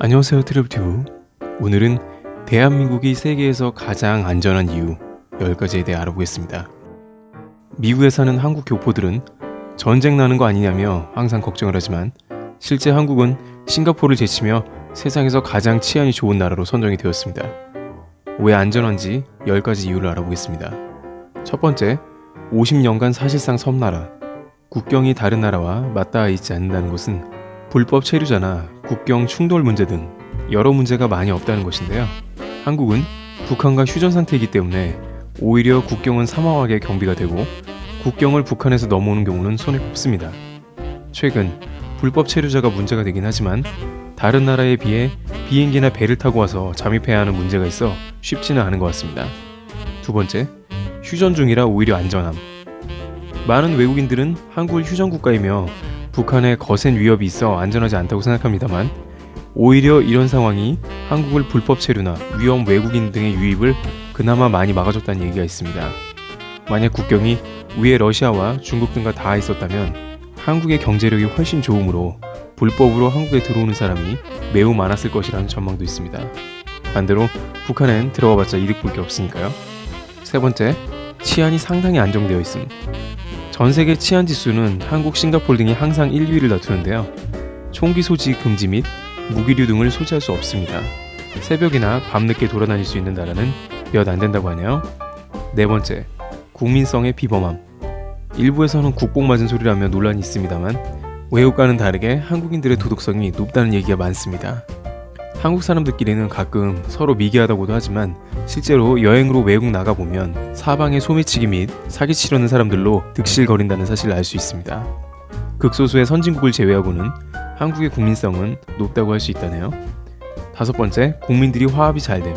안녕하세요, 트래블튜브. 오늘은 대한민국이 세계에서 가장 안전한 이유 10가지에 대해 알아보겠습니다. 미국에 사는 한국 교포들은 전쟁 나는 거 아니냐며 항상 걱정을 하지만 실제 한국은 싱가포르를 제치며 세상에서 가장 치안이 좋은 나라로 선정이 되었습니다. 왜 안전한지 10가지 이유를 알아보겠습니다. 첫 번째, 50년간 사실상 섬나라. 국경이 다른 나라와 맞닿아 있지 않는다는 것은 불법 체류자나 국경 충돌 문제 등 여러 문제가 많이 없다는 것인데요. 한국은 북한과 휴전 상태이기 때문에 오히려 국경은 삼엄하게 경비가 되고 국경을 북한에서 넘어오는 경우는 손에 꼽습니다. 최근 불법 체류자가 문제가 되긴 하지만 다른 나라에 비해 비행기나 배를 타고 와서 잠입해야 하는 문제가 있어 쉽지는 않은 것 같습니다. 두 번째, 휴전 중이라 오히려 안전함. 많은 외국인들은 한국을 휴전 국가이며 북한에 거센 위협이 있어 안전하지 않다고 생각합니다만 오히려 이런 상황이 한국을 불법 체류나 위험 외국인 등의 유입을 그나마 많이 막아줬다는 얘기가 있습니다. 만약 국경이 위에 러시아와 중국 등과 닿아 있었다면 한국의 경제력이 훨씬 좋으므로 불법으로 한국에 들어오는 사람이 매우 많았을 것이라는 전망도 있습니다. 반대로 북한엔 들어가봤자 이득 볼 게 없으니까요. 세 번째, 치안이 상당히 안정되어 있음. 전 세계 치안 지수는 한국, 싱가포르 등이 항상 1, 2위를 다투는데요. 총기 소지 금지 및 무기류 등을 소지할 수 없습니다. 새벽이나 밤늦게 돌아다닐 수 있는 나라는 몇 안 된다고 하네요. 네 번째, 국민성의 비범함. 일부에서는 국뽕 맞은 소리라며 논란이 있습니다만 외국과는 다르게 한국인들의 도덕성이 높다는 얘기가 많습니다. 한국 사람들끼리는 가끔 서로 미개하다고도 하지만 실제로 여행으로 외국 나가보면 사방에 소매치기 및 사기치려는 사람들로 득실거린다는 사실을 알 수 있습니다. 극소수의 선진국을 제외하고는 한국의 국민성은 높다고 할 수 있다네요. 다섯 번째, 국민들이 화합이 잘됨.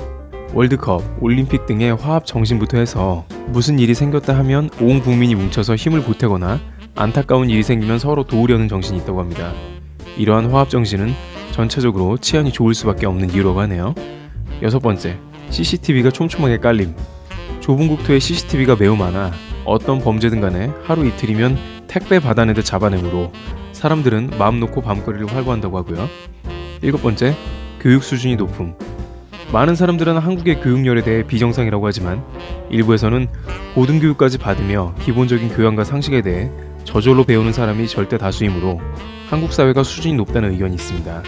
월드컵, 올림픽 등의 화합 정신부터 해서 무슨 일이 생겼다 하면 온 국민이 뭉쳐서 힘을 보태거나 안타까운 일이 생기면 서로 도우려는 정신이 있다고 합니다. 이러한 화합 정신은 전체적으로 치안이 좋을 수밖에 없는 이유라고 하네요. 여섯 번째, CCTV가 촘촘하게 깔림. 좁은 국토에 CCTV가 매우 많아 어떤 범죄든 간에 하루 이틀이면 택배 받아내듯 잡아내므로 사람들은 마음 놓고 밤거리를 활보한다고 하고요. 일곱 번째, 교육 수준이 높음. 많은 사람들은 한국의 교육열에 대해 비정상이라고 하지만 일부에서는 고등교육까지 받으며 기본적인 교양과 상식에 대해 저절로 배우는 사람이 절대 다수이므로 한국 사회가 수준이 높다는 의견이 있습니다.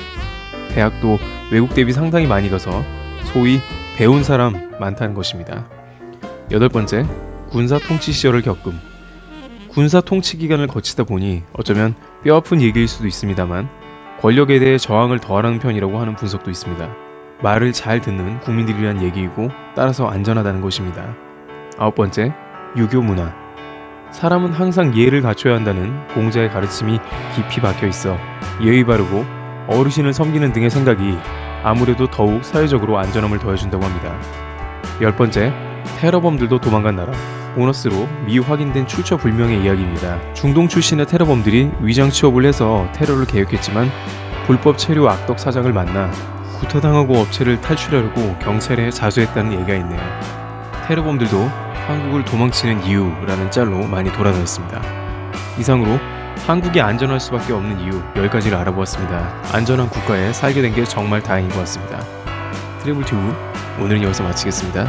대학도 외국 대비 상당히 많이 가서 소위 배운 사람 많다는 것입니다. 여덟 번째, 군사 통치 시절을 겪음. 군사 통치 기간을 거치다 보니 어쩌면 뼈아픈 얘기일 수도 있습니다만 권력에 대해 저항을 더하라는 편이라고 하는 분석도 있습니다. 말을 잘 듣는 국민들이란 얘기이고 따라서 안전하다는 것입니다. 아홉 번째, 유교 문화. 사람은 항상 예의를 갖춰야 한다는 공자의 가르침이 깊이 박혀 있어 예의 바르고 어르신을 섬기는 등의 생각이 아무래도 더욱 사회적으로 안전함을 더해준다고 합니다. 열 번째, 테러범들도 도망간 나라. 보너스로 미확인된 출처 불명의 이야기입니다. 중동 출신의 테러범들이 위장 취업을 해서 테러를 계획했지만 불법 체류 악덕 사장을 만나 구타당하고 업체를 탈출하려고 경찰에 자수했다는 얘기가 있네요. 테러범들도 한국을 도망치는 이유라는 짤로 많이 돌아다녔습니다. 이상으로 한국이 안전할 수밖에 없는 이유 10가지를 알아보았습니다. 안전한 국가에 살게 된 게 정말 다행인 것 같습니다. 트래블튜브 오늘은 여기서 마치겠습니다.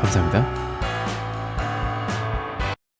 감사합니다.